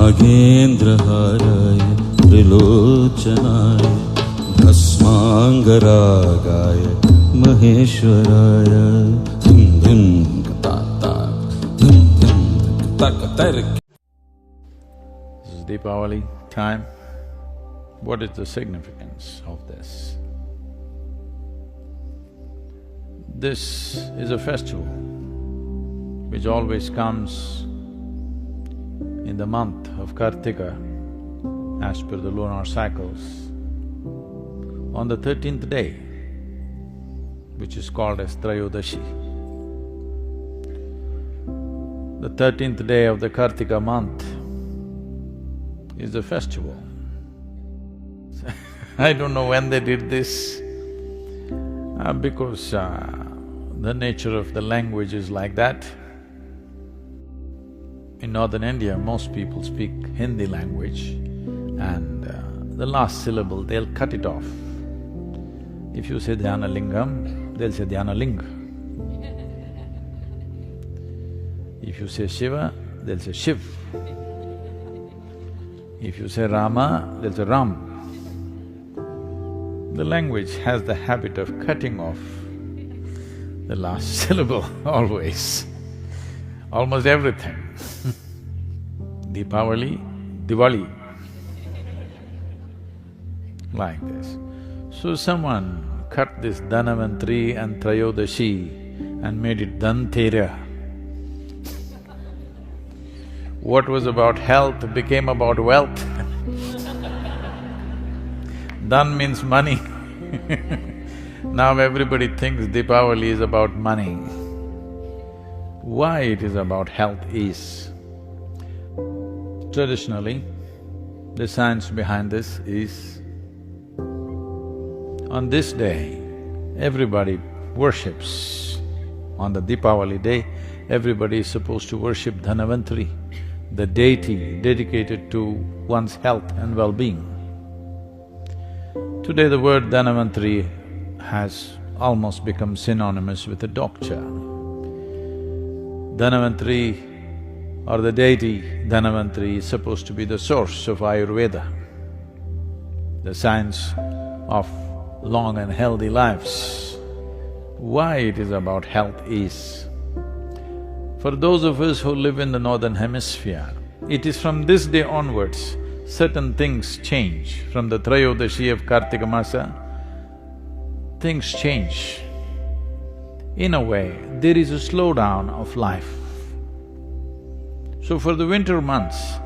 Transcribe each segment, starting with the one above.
नागेन्द्रहाराय त्रिलोचनाय भस्मांगरागाय महेश्वराय धिम धिम ताता धिम धिम तक तरक. This is Diwali time. What is the significance of this? This is a festival which always comes in the month of Kartika as per the lunar cycles on the 13th day, which is called as Trayodashi. The 13th day of the Kartika month is the festival. I don't know when they did this, because the nature of the language is like that. In northern India, most people speak Hindi language and the last syllable, they'll cut it off. If you say Dhyanalingam, they'll say Dhyanaling. If you say Shiva, they'll say Shiv. If you say Rama, they'll say Ram. The language has the habit of cutting off the last syllable always, almost everything. Diwali, like this. So someone cut this Dhanavantri and Trayodashi and made it Dhantera. What was about health became about wealth. Dhan means money. Now everybody thinks Deepavali is about money. Why it is about health is, traditionally, the science behind this is, on this day, everybody worships. On the Deepavali day, everybody is supposed to worship Dhanavantri, the deity dedicated to one's health and well-being. Today the word Dhanavantri has almost become synonymous with a doctor. Dhanavantri or the deity Dhanavantri is supposed to be the source of Ayurveda, the science of long and healthy lives. Why it is about health is, for those of us who live in the northern hemisphere, it is from this day onwards, certain things change. From the Trayodashi of Kartika Masa, things change. In a way, there is a slowdown of life. So for the winter months,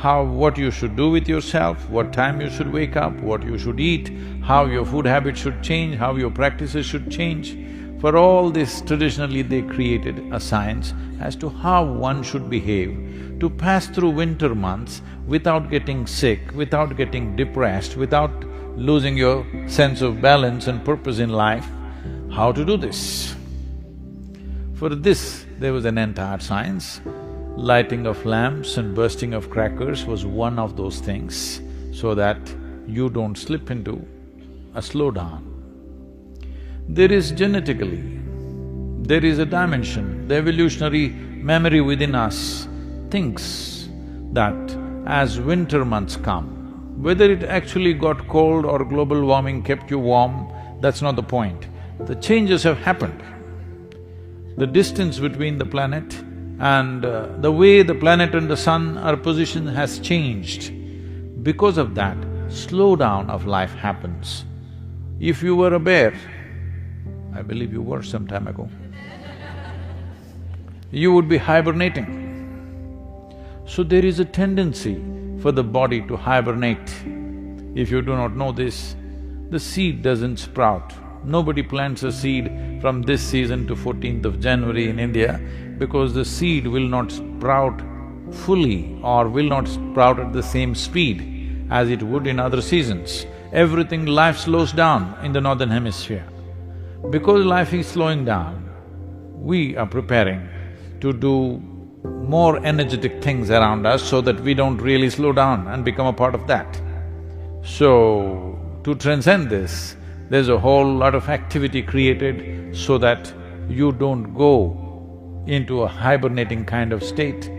what you should do with yourself, what time you should wake up, what you should eat, how your food habits should change, how your practices should change, for all this traditionally they created a science as to how one should behave to pass through winter months without getting sick, without getting depressed, without losing your sense of balance and purpose in life. How to do this? For this, there was an entire science. Lighting of lamps and bursting of crackers was one of those things, so that you don't slip into a slowdown. There is genetically, there is a dimension, the evolutionary memory within us thinks that as winter months come, whether it actually got cold or global warming kept you warm, that's not the point. The changes have happened. The distance between the planet and the way the planet and the sun are positioned has changed. Because of that, slowdown of life happens. If you were a bear, I believe you were some time ago, you would be hibernating. So there is a tendency for the body to hibernate. If you do not know this, the seed doesn't sprout. Nobody plants a seed from this season to 14th of January in India, because the seed will not sprout fully or will not sprout at the same speed as it would in other seasons. Everything, life slows down in the northern hemisphere. Because life is slowing down, we are preparing to do more energetic things around us so that we don't really slow down and become a part of that. So, to transcend this, there's a whole lot of activity created so that you don't go into a hibernating kind of state.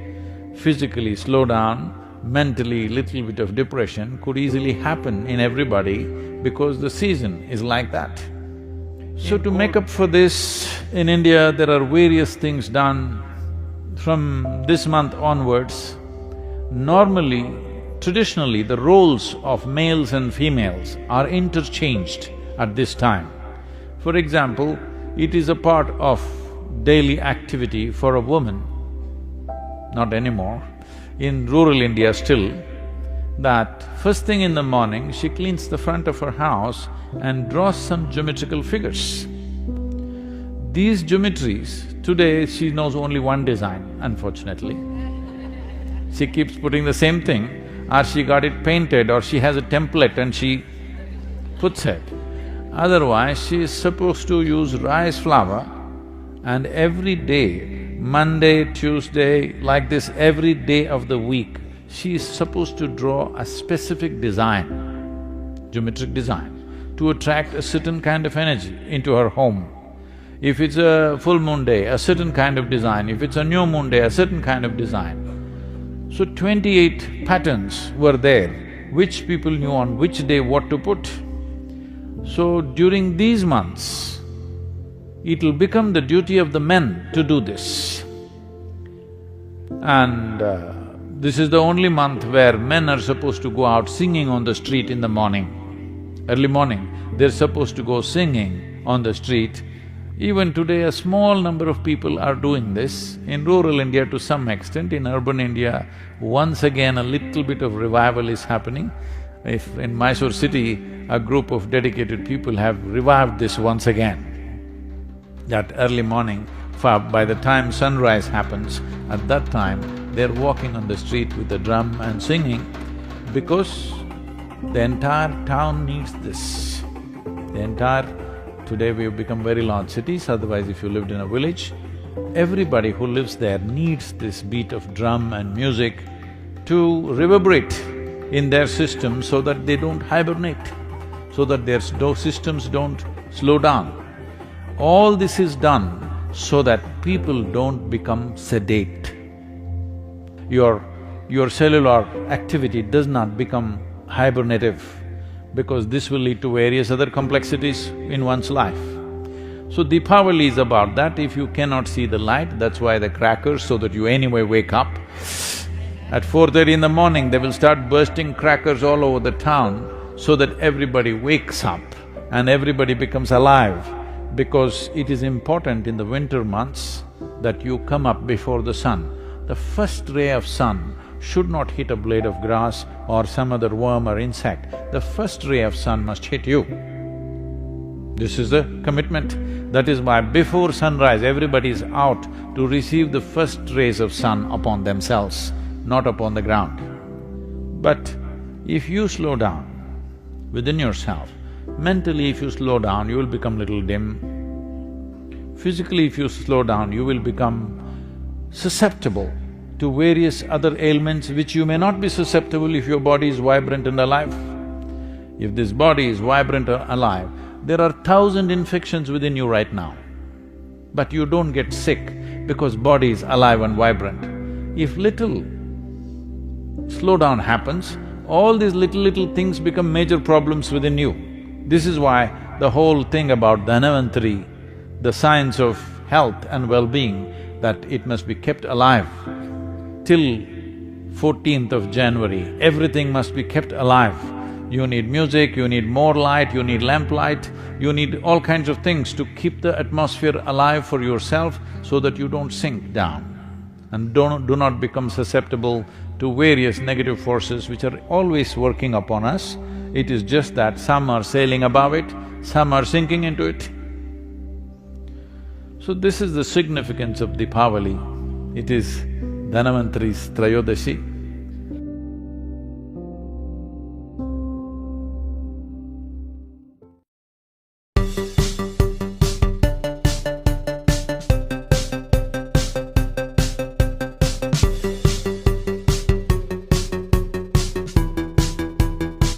Physically slow down, mentally little bit of depression could easily happen in everybody because the season is like that. So to make up for this, in India there are various things done. From this month onwards, normally, traditionally, the roles of males and females are interchanged at this time. For example, it is a part of daily activity for a woman, not anymore, in rural India still, that first thing in the morning she cleans the front of her house and draws some geometrical figures. These geometries, today she knows only one design, unfortunately. She keeps putting the same thing, or she got it painted, or she has a template and she puts it. Otherwise, she is supposed to use rice flour, and every day, Monday, Tuesday, like this, every day of the week, she is supposed to draw a specific design, geometric design, to attract a certain kind of energy into her home. If it's a full moon day, a certain kind of design, if it's a new moon day, a certain kind of design. So 28 patterns were there, which people knew on which day what to put. So during these months, it'll become the duty of the men to do this. And this is the only month where men are supposed to go out singing on the street in the morning. Early morning, they're supposed to go singing on the street. Even today, a small number of people are doing this. In rural India to some extent, in urban India, once again a little bit of revival is happening. If in Mysore city, a group of dedicated people have revived this once again. That early morning, by the time sunrise happens, at that time, they're walking on the street with a drum and singing because the entire town needs this. Today we've become very large cities, otherwise if you lived in a village, everybody who lives there needs this beat of drum and music to reverberate in their system so that they don't hibernate, so that their systems don't slow down. All this is done so that people don't become sedate. Your cellular activity does not become hibernative, because this will lead to various other complexities in one's life. So Deepavali is about that. If you cannot see the light, that's why the crackers, so that you anyway wake up. At 4:30 in the morning, they will start bursting crackers all over the town so that everybody wakes up and everybody becomes alive, because it is important in the winter months that you come up before the sun. The first ray of sun should not hit a blade of grass or some other worm or insect. The first ray of sun must hit you. This is the commitment. That is why before sunrise, everybody is out to receive the first rays of sun upon themselves, not upon the ground. But if you slow down within yourself, mentally if you slow down, you will become little dim. Physically if you slow down, you will become susceptible to various other ailments which you may not be susceptible if your body is vibrant and alive. If this body is vibrant or alive, there are 1,000 infections within you right now, but you don't get sick because body is alive and vibrant. If little slowdown happens, all these little things become major problems within you. This is why the whole thing about Dhanavantari, the science of health and well-being, that it must be kept alive till 14th of January, everything must be kept alive. You need music, you need more light, you need lamplight, you need all kinds of things to keep the atmosphere alive for yourself so that you don't sink down and do not become susceptible to various negative forces which are always working upon us. It is just that some are sailing above it, some are sinking into it. So this is the significance of Deepavali. It is Dhanavantari's Trayodashi.